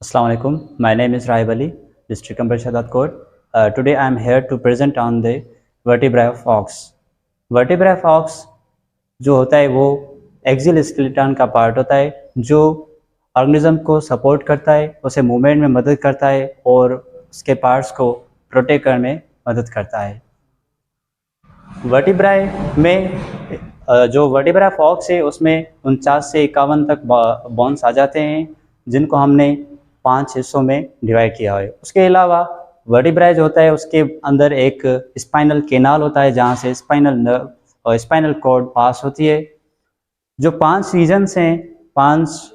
Assalamu alaikum. My name is Rahib Ali, District Commercial Court. Today I am here to present on the vertebrae of ox. Vertebrae of ox जो होता है वो axial skeleton का part होता है जो organism को support करता है, उसे मूवमेंट में मदद करता है और उसके पार्ट्स को प्रोटेक्ट करने में मदद करता है। वर्टिब्राए में जो वर्टिब्रा ऑफ ऑक्स है उसमें 49 से 51 तक बोन्स आ जाते हैं जिनको हमने 5 हिस्सों में डिवाइड किया है। उसके अलावा वर्टिब्राए जो होता है उसके अंदर एक स्पाइनल कैनाल होता है जहाँ से स्पाइनल नर्व और स्पाइनल कॉर्ड पास होती है। जो 5 रीजन्स हैं, 5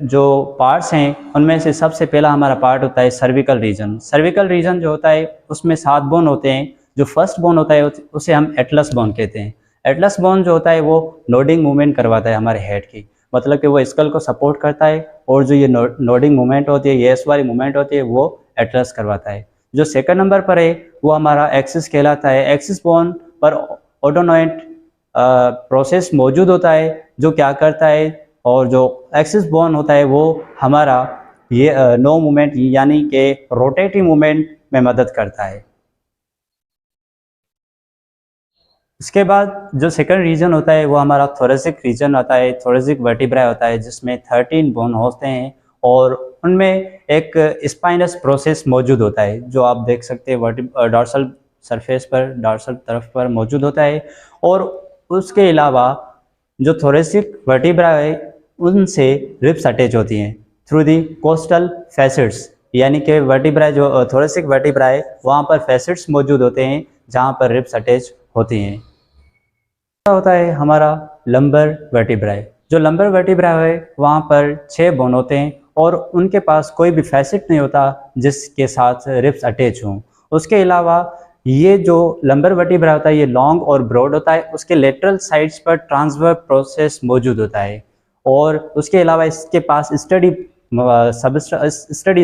जो पार्ट्स हैं, उनमें से सबसे पहला हमारा पार्ट होता है सर्विकल रीजन। सर्विकल रीजन जो होता है उसमें 7 बोन होते हैं। जो फर्स्ट बोन होता है उसे हम एटलस बोन कहते हैं। एटलस बोन जो होता है वो नोडिंग मूवमेंट करवाता है हमारे हेड की, मतलब कि वो स्कल को सपोर्ट करता है और जो ये नोडिंग मूवमेंट होती है, ये वाली मूवमेंट होती है, वो एटलस करवाता है। जो सेकंड नंबर पर है वो हमारा एक्सिस कहलाता है। एक्सिस बोन पर ऑटोनोइड प्रोसेस मौजूद होता है जो क्या करता है, और जो एक्सिस बोन होता है वो हमारा ये नो मूवमेंट यानी कि रोटेटिव मूवमेंट में मदद करता है। इसके बाद जो सेकंड रीजन होता है वो हमारा थोरेसिक रीजन होता है। थोरेसिक वर्टिब्रा होता है जिसमें 13 बोन होते हैं और उनमें एक स्पाइनस प्रोसेस मौजूद होता है जो आप देख सकते हैं डॉर्सल सरफेस पर, डॉर्सल तरफ पर मौजूद होता है। और उसके अलावा जो थोरेसिक वर्टिब्रा है उनसे रिब्स अटैच होती हैं थ्रू दी कोस्टल फैसेट्स, यानी कि वर्टिब्रा जो थोरेसिक वर्टिब्रा है वहाँ पर फैसेट्स मौजूद होते हैं जहाँ पर रिब्स अटैच होती हैं। होता है हमारा लंबर वर्टिब्राए। जो लंबर वर्टिब्राए है वहाँ पर 6 बोन होते हैं और उनके पास कोई भी फैसेट नहीं होता जिसके साथ रिब्स अटैच हों। उसके अलावा ये जो लंबर वर्टिब्रा होता है ये लॉन्ग और ब्रॉड होता है। उसके लेटरल साइड्स पर ट्रांसवर्स प्रोसेस मौजूद होता है और उसके अलावा इसके पास स्टडी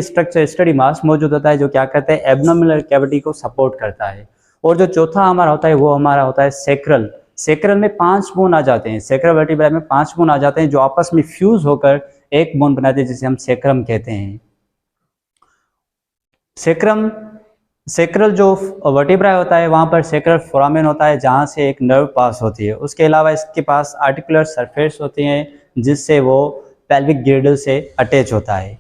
स्ट्रक्चर, स्टडी मास मौजूद होता है जो क्या करता है, एब्डोमिनल कैविटी को सपोर्ट करता है। और जो चौथा हमारा होता है वो हमारा होता है सेक्रल। सेक्रल में 5 बोन आ जाते हैं। सेक्रल वर्टिब्रा में 5 बोन आ जाते हैं जो आपस में फ्यूज होकर एक बोन बनाते हैं जिसे हम सेक्रम कहते हैं। सेक्रल जो वर्टिब्रा होता है वहाँ पर सेक्रल फोरामेन होता है जहाँ से एक नर्व पास होती है। उसके अलावा इसके पास आर्टिकुलर सरफेस होती हैं जिससे वो पेल्विक गिर्डल से अटैच होता है।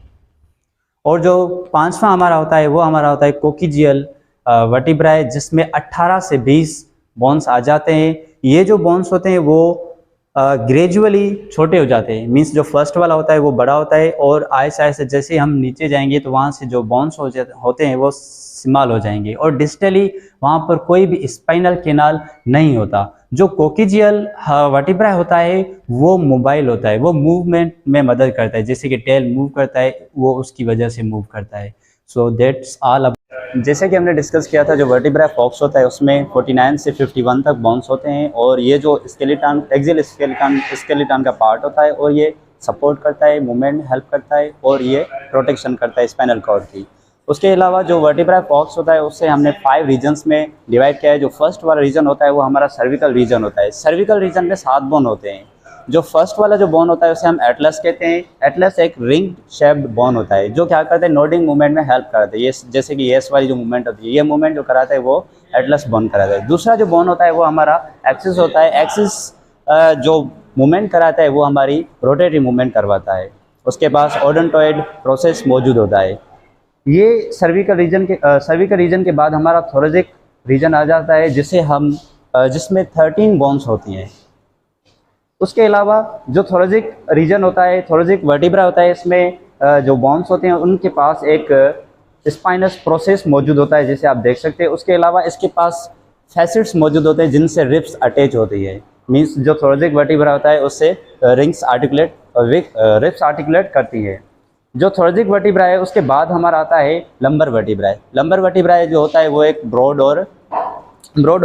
और जो 5वां हमारा होता है वो हमारा होता है कोकिजियल वर्टिब्रा जिसमें 18 से 20 बोन्स आ जाते हैं। ये जो बोन्स होते हैं वो ग्रेजुअली छोटे हो जाते हैं, मीन्स जो फर्स्ट वाला होता है वो बड़ा होता है और आहिस्ते आहिस्ते जैसे हम नीचे जाएंगे तो वहाँ से जो बोन्स होते हैं वो स्मॉल हो जाएंगे और डिस्टली वहाँ पर कोई भी स्पाइनल कैनाल नहीं होता। जो कोकिजियल वर्टिब्रा होता है वो मोबाइल होता है, वो मूवमेंट में मदद करता है, जैसे कि टेल मूव करता है वो उसकी वजह से मूव करता है। So that's all. जैसे कि हमने डिस्कस किया था जो वर्टिब्रा फॉक्स होता है उसमें 49 से 51 तक बोन्स होते हैं और ये जो स्केलेटन, एक्सियल स्केलेटन का पार्ट होता है और ये सपोर्ट करता है, मूवमेंट हेल्प करता है और ये प्रोटेक्शन करता है स्पाइनल कॉर्ड की। उसके अलावा जो वर्टिब्रा फॉक्स होता है उससे हमने 5 रीजन्स में डिवाइड किया है। जो फर्स्ट वाला रीजन होता है वो हमारा सर्विकल रीजन होता है। सर्विकल रीजन में 7 बोन होते हैं। जो फर्स्ट वाला जो बोन होता है उसे हम एटलस कहते हैं। एटलस एक रिंग शेप्ड बोन होता है जो क्या करता है, नोडिंग मूवमेंट में हेल्प कराता है। ये जैसे कि एस वाली जो मूवमेंट होती है, ये मूवमेंट जो कराता है वो एटलस बोन कराता है। दूसरा जो बोन होता है वो हमारा एक्सिस होता है। एक्सिस जो मूवमेंट कराता है वो हमारी रोटेटिव मूवमेंट करवाता है। उसके पास ओडोंटॉइड प्रोसेस मौजूद होता है। ये सर्विकल रीजन के बाद हमारा थोरेसिक रीजन आ जाता है जिसमें 13 बोन्स होती हैं। उसके अलावा जो थोरेसिक रीजन होता है, थोरेसिक वर्टिब्रा होता है, इसमें जो बोन्स होते हैं उनके पास एक स्पाइनस प्रोसेस मौजूद होता है जैसे आप देख सकते हैं। उसके अलावा इसके पास फैसेट्स मौजूद होते हैं जिनसे रिब्स अटैच होती है। मीन्स जो थोरेसिक वर्टिब्रा होता है उससे रिब्स आर्टिकुलेट करती है। जो थोरेसिक वर्टिब्रा है उसके बाद हमारा आता है लंबर वर्टिब्रा। लंबर वर्टिब्रा जो होता है वो एक ब्रॉड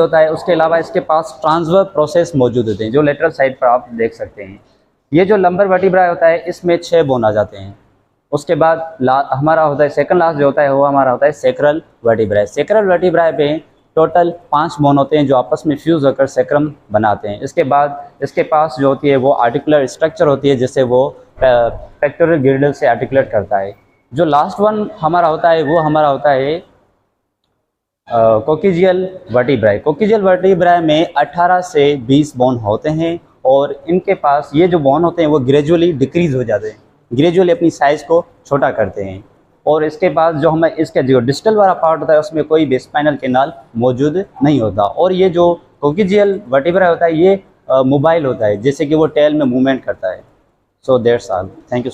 होता है। उसके अलावा इसके पास ट्रांसवर्स प्रोसेस मौजूद होते हैं जो लेटरल साइड पर आप देख सकते हैं। ये जो लंबर वर्टिब्रा होता है इसमें 6 बोन आ जाते हैं। उसके बाद हमारा होता है सेकंड लास्ट जो होता है वो हमारा होता है सेक्रल वर्टिब्रा। सेक्रल वर्टिब्रा पे टोटल 5 बोन होते हैं जो आपस में फ्यूज होकर सेक्रम बनाते हैं। इसके बाद इसके पास जो होती है वो आर्टिकुलर स्ट्रक्चर होती है जिससे वो पेक्टोरल गिर्डल से आर्टिकुलेट करता है। जो लास्ट वन हमारा होता है वो हमारा होता है कोकिजियल वर्टिब्राई। कोकिजियल वर्टिब्राई में 18 से 20 बोन होते हैं और इनके पास ये जो बोन होते हैं वो ग्रेजुअली डिक्रीज हो जाते हैं, ग्रेजुअली अपनी साइज़ को छोटा करते हैं। और इसके पास जो हमें इसका जो डिस्टल वाला पार्ट होता है उसमें कोई भी स्पाइनल कैनाल मौजूद नहीं होता। और ये जो कोकिजियल वर्टिब्राई होता है ये मोबाइल होता है, जैसे कि वो टेल में मूवमेंट करता है। So that's all, thank you.